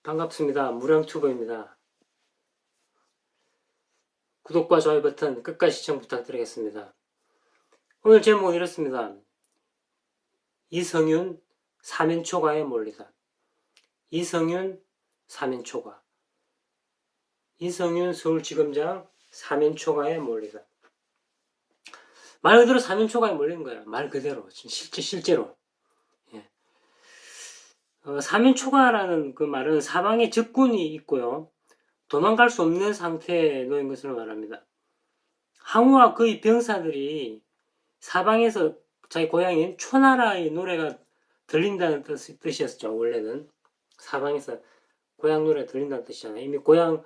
반갑습니다. 무량튜버입니다. 구독과 좋아요 버튼 끝까지 시청 부탁드리겠습니다. 오늘 제목은 이렇습니다. 이성윤 사면초가에 몰리다. 이성윤 사면초가. 이성윤 서울지검장 사면초가에 몰리다. 말 그대로 사면초가에 몰린 거예요. 말 그대로. 실제로. 예. 사면초가라는 그 말은 사방에 적군이 있고요. 도망갈 수 없는 상태에 놓인 것을 말합니다. 항우와 그의 병사들이 사방에서 자기 고향인 초나라의 노래가 들린다는 뜻이었죠. 원래는 사방에서 고향 노래가 들린다는 뜻이잖아요. 이미 고향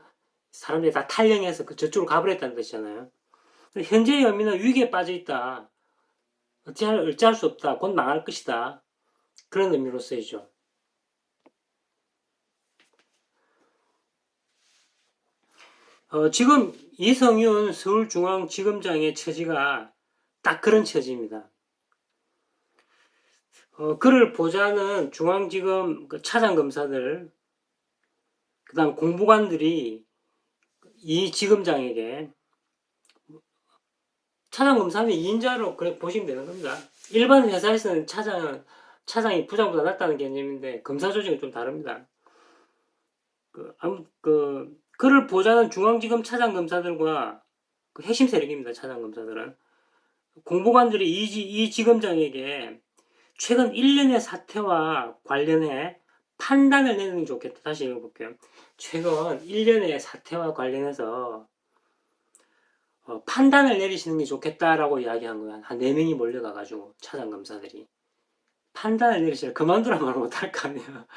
사람들이 다 탈영해서 저쪽으로 가버렸다는 뜻이잖아요. 현재의 의미는 위기에 빠져 있다. 어찌할 수 없다. 곧 망할 것이다. 그런 의미로 쓰이죠. 지금 이성윤 서울중앙지검장의 처지가 딱 그런 처지입니다. 그를 보좌하는 중앙지검 차장검사들, 그 다음 공보관들이 이 지검장에게 차장검사는 2인자로 그래 보시면 되는 겁니다. 일반 회사에서는 차장이 부장보다 낫다는 개념인데 검사 조직은 좀 다릅니다. 그를 보좌하는 중앙지검 차장검사들과 그 핵심 세력입니다. 차장검사들은 공보관들이 이 지검장에게 최근 1년의 사태와 관련해 판단을 내는 게 좋겠다. 다시 읽어볼게요. 최근 1년의 사태와 관련해서 판단을 내리시는 게 좋겠다라고 이야기한 거야. 한 4명이 몰려가가지고 차장검사들이 판단을 내리시라. 그만두라 말 못할 거 아니야.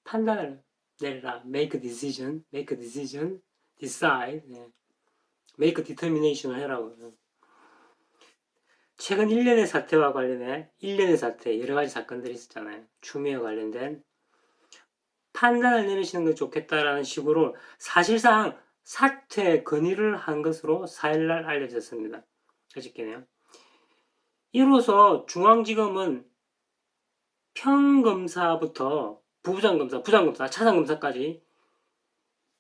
판단을 내리라. make a decision, decide, 네. make a determination을 해라고. 최근 1년의 사태와 관련해 1년의 사태 여러 가지 사건들이 있었잖아요. 추미애 관련된 판단을 내리시는 게 좋겠다라는 식으로 사실상 사퇴 건의를 한 것으로 4일날 알려졌습니다. 어저께네요. 이로써 중앙지검은 평검사부터 부장검사, 차장검사까지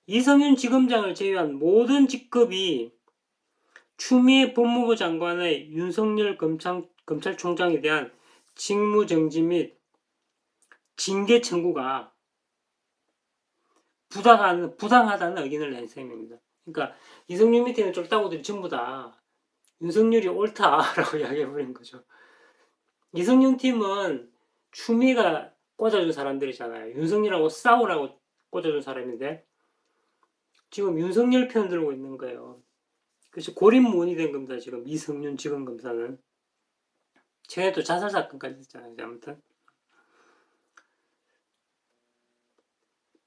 이성윤 지검장을 제외한 모든 직급이 추미애 법무부 장관의 윤석열 검찰총장에 대한 직무정지 및 징계 청구가 부당하다는 의견을 낸 셈입니다. 그러니까 이성윤 밑에 있는 쫄따구들이 전부 다 윤석열이 옳다라고 이야기해버린 거죠. 이성윤 팀은 추미애가 꽂아준 사람들이잖아요. 윤석열하고 싸우라고 꽂아준 사람인데 지금 윤석열 편 들고 있는 거예요. 그래서 고립무원이 된 겁니다. 지금 이성윤 지검검사는 최근에 또 자살 사건까지 있잖아요. 아무튼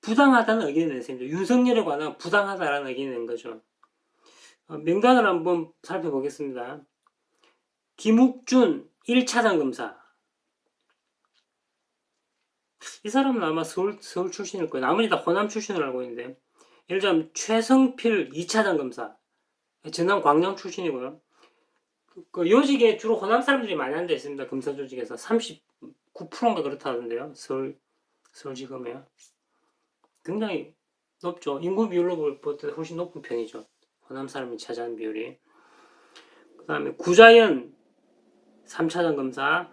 부당하다는 의견을 냈습니다. 윤석열에 관한 부당하다라는 의견을 낸 거죠. 명단을 한번 살펴보겠습니다. 김욱준 1차장 검사. 이 사람은 아마 서울 출신일 거예요. 나머지 다 호남 출신을 알고 있는데 예를 들자면 최성필 2차장 검사. 전남 광양 출신이고요. 그 요직에 주로 호남 사람들이 많이 앉아 있습니다. 검사 조직에서 39%인가 그렇다던데요. 서울지검에요. 굉장히 높죠. 인구 비율로 볼 때 훨씬 높은 편이죠. 호남 사람이 차지하는 비율이. 그 다음에 구자연 3차장 검사,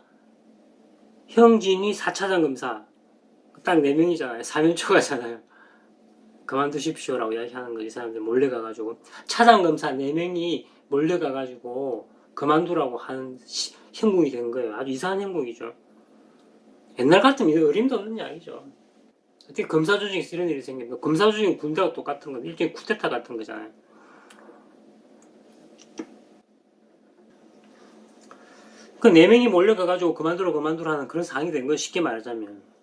형진이 4차장 검사. 딱 4명이잖아요. 사면초가잖아요. 그만두십시오라고 이야기하는 거. 이 사람들 몰려가가지고 차장 검사 4명이 몰려가가지고 그만두라고 하는 형국이 된 거예요. 아주 이상한 형국이죠. 옛날 같으면 어림도 없는 이야기죠. 어떻게 검사 조직에서 이런 일이 생깁니까? 검사 조직은 군대와 똑같은 건 일종의 쿠데타 같은 거잖아요. 그 4명이 몰려가가지고 그만두라 하는 그런 상황이 된 거예요. 쉽게 말하자면.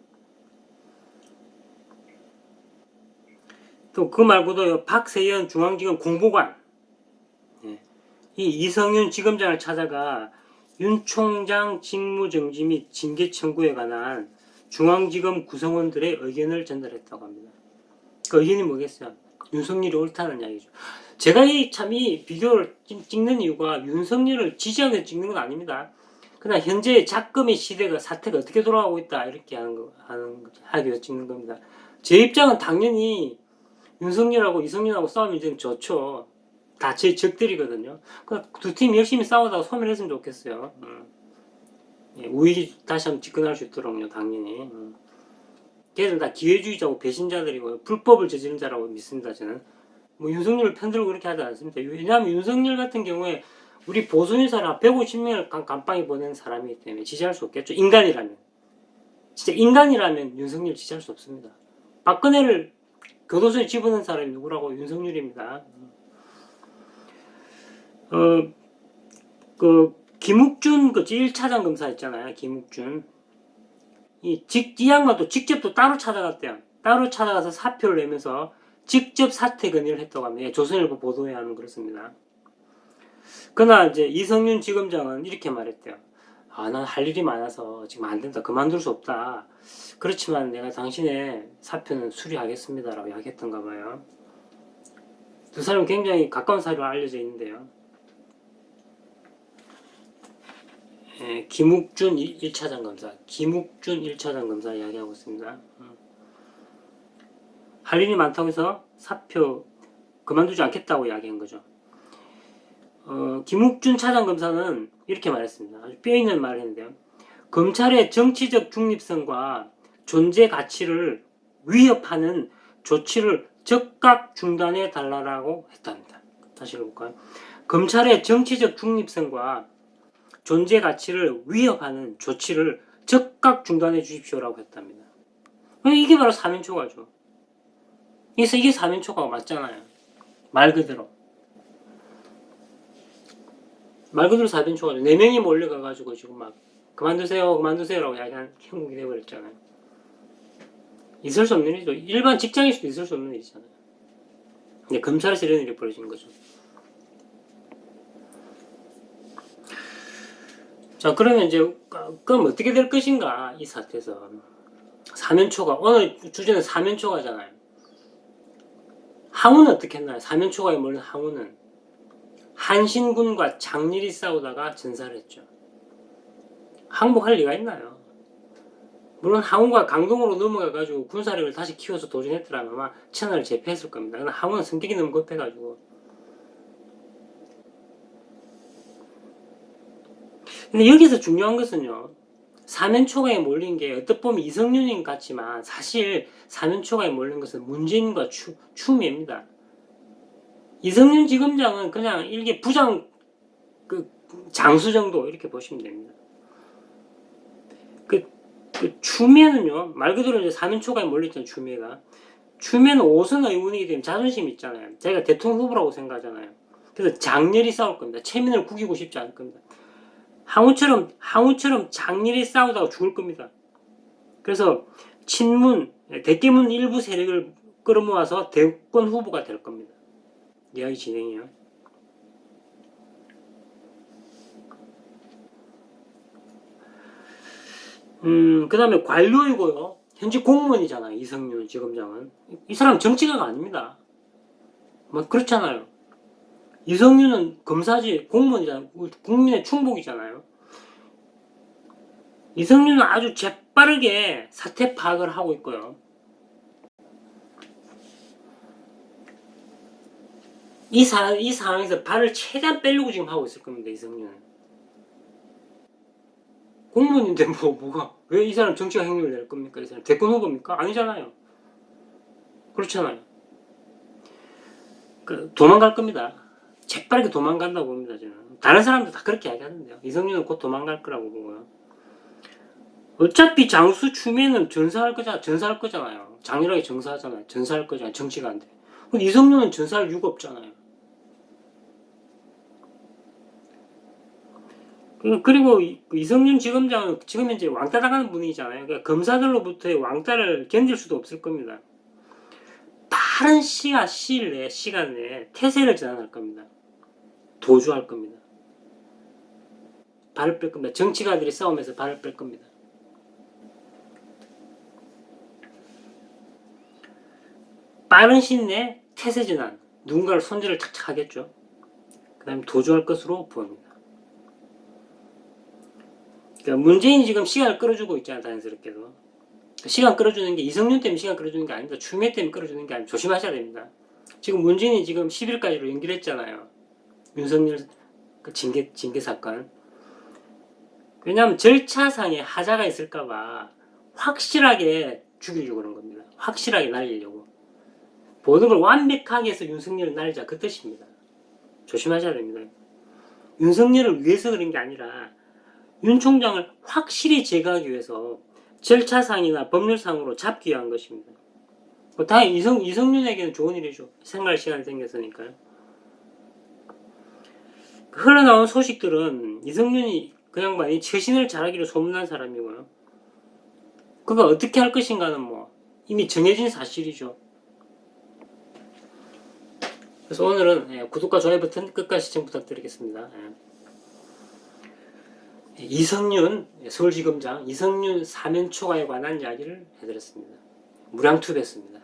또 그 말고도 박세현 중앙지검 공보관, 이 이성윤 지검장을 찾아가 윤 총장 직무정지 및 징계 청구에 관한 중앙지검 구성원들의 의견을 전달했다고 합니다. 그 의견이 뭐겠어요? 윤석열이 옳다는 이야기죠. 제가 이 비디오를 찍는 이유가 윤석열을 지지하기 위해서 찍는 건 아닙니다. 그냥 현재 작금의 시대가 사태가 어떻게 돌아가고 있다 이렇게 하기 위해서 찍는 겁니다. 제 입장은 당연히 윤석열하고 이성윤하고 싸우면 좀 좋죠. 다 제 적들이거든요. 두 팀 열심히 싸우다가 소멸했으면 좋겠어요. 예, 우위 다시 한번 집권할 수 있도록요, 당연히. 걔들은 다 기회주의자고 배신자들이고 불법을 저지른 자라고 믿습니다, 저는. 뭐 윤석열을 편들고 그렇게 하지 않습니다. 왜냐하면 윤석열 같은 경우에 우리 보수인사나 150명을 감방에 보낸 사람이기 때문에 지지할 수 없겠죠. 인간이라면. 진짜 인간이라면 윤석열 지지할 수 없습니다. 박근혜를 교도소에 집어넣은 사람이 누구라고? 윤석열입니다. 김욱준 그 제1차장 검사 있잖아요. 김욱준. 이 양반도 직접 또 따로 찾아갔대요. 따로 찾아가서 사표를 내면서 직접 사퇴 건의를 했다고 합니다. 조선일보 보도에 하면 그렇습니다. 그러나 이제 이성윤 지검장은 이렇게 말했대요. 난 할 일이 많아서 지금 안 된다. 그만둘 수 없다. 그렇지만 내가 당신의 사표는 수리하겠습니다라고 이야기했던가 봐요. 두 사람은 굉장히 가까운 사이로 알려져 있는데요. 김욱준 1차장 검사, 김욱준 1차장 검사 이야기하고 있습니다. 할 일이 많다고 해서 사표 그만두지 않겠다고 이야기한 거죠. 김욱준 차장 검사는 이렇게 말했습니다. 아주 뼈있는 말을 했는데요. 검찰의 정치적 중립성과 존재 가치를 위협하는 조치를 즉각 중단해 달라고 했답니다. 다시 읽어볼까요? 검찰의 정치적 중립성과 존재 가치를 위협하는 조치를 즉각 중단해 주십시오라고 했답니다. 이게 바로 사면초가죠. 그래서 이게 사면초가가 맞잖아요. 말 그대로 사면초가죠. 4명이 몰려가가지고 지금 막 그만두세요라고 이야기하는 형국이 돼버렸잖아요. 있을 수 없는 일이죠. 일반 직장에서도 있을 수 없는 일이잖아요. 근데 검찰에서 이런 일이 벌어진 거죠. 자, 그러면 이제 그럼 어떻게 될 것인가, 이 사태에서. 사면초가, 오늘 주제는 사면초가잖아요. 항우는 어떻게 했나요? 사면초가에 몰린 항우는 한신군과 장렬히 싸우다가 전사를 했죠. 항복할 리가 있나요? 물론 항우가 강동으로 넘어가가지고 군사력을 다시 키워서 도전했더라면 아마 천하를 제패했을 겁니다. 그러나 항우는 성격이 너무 급해가지고. 근데 여기서 중요한 것은요, 사면초가에 몰린 게 어떻게 보면 이성윤인 같지만 사실 사면초가에 몰린 것은 문재인과 추미애입니다. 이성윤 지검장은 그냥 일개 부장 장수 정도 이렇게 보시면 됩니다. 추미애는요, 말 그대로 이제 사면초가에 몰렸던 추미애는 5선 의원이기 때문에 자존심이 있잖아요. 자기가 대통령 후보라고 생각하잖아요. 그래서 장렬히 싸울 겁니다. 체면을 구기고 싶지 않을 겁니다. 항우처럼 장렬히 싸우다가 죽을 겁니다. 그래서 대깨문 일부 세력을 끌어모아서 대권 후보가 될 겁니다. 이야기 진행이요. 그 다음에 관료이고요. 현직 공무원이잖아요. 이성윤 지검장은. 이 사람 정치가가 아닙니다. 뭐 그렇잖아요. 이성윤은 검사지 공무원이잖아요. 국민의 충복이잖아요. 이성윤은 아주 재빠르게 사태 파악을 하고 있고요. 이 상황에서 발을 최대한 빼려고 지금 하고 있을 겁니다. 이성윤은. 공무원인데 뭐가 왜 이 사람 정치가 행위를 낼 겁니까? 이 사람 대권 후보입니까? 아니잖아요. 그렇잖아요. 도망갈 겁니다. 재빠르게 도망간다고 봅니다. 저는. 다른 사람도 다 그렇게 이야기하는데요. 이성윤은 곧 도망갈 거라고 보고요. 어차피 장수 추미애는 전사할 거잖아요. 장렬하게 전사하잖아요. 전사할 거잖아요. 정치가 안 돼. 근데 이성윤은 전사할 이유가 없잖아요. 그리고 이성윤 지검장은 지금 현재 왕따 당하는 분위기잖아요. 그러니까 검사들로부터의 왕따를 견딜 수도 없을 겁니다. 빠른 시간 내에 태세를 전환할 겁니다. 도주할 겁니다. 발을 뺄 겁니다. 정치가들이 싸우면서 발을 뺄 겁니다. 빠른 시일 내에 태세 전환, 누군가를 손질을 착착 하겠죠. 그 다음에 도주할 것으로 보입니다. 그러니까 문재인이 지금 시간을 끌어주고 있잖아요. 자연스럽게도. 시간 끌어주는 게 이성윤 때문에 시간 끌어주는 게 아닙니다. 추미애 때문에 끌어주는 게 아닙니다. 조심하셔야 됩니다. 지금 문재인이 지금 10일까지로 연기했잖아요. 윤석열 그 징계 사건. 왜냐하면 절차상에 하자가 있을까봐 확실하게 죽이려고 그런 겁니다. 확실하게 날리려고. 모든 걸 완벽하게 해서 윤석열을 날리자 그 뜻입니다. 조심하셔야 됩니다. 윤석열을 위해서 그런 게 아니라 윤 총장을 확실히 제거하기 위해서 절차상이나 법률상으로 잡기 위한 것입니다. 다행히 이성윤에게는 좋은 일이죠. 생활 시간이 생겼으니까요. 흘러나온 소식들은 이성윤이 그 양반이 처신을 잘하기로 소문난 사람이고요. 그가 어떻게 할 것인가는 뭐 이미 정해진 사실이죠. 그래서 오늘은 구독과 좋아요 버튼 끝까지 시청 부탁드리겠습니다. 이성윤 서울지검장 이성윤 사면 초과에 관한 이야기를 해드렸습니다. 무량투배였습니다.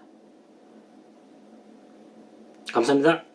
감사합니다.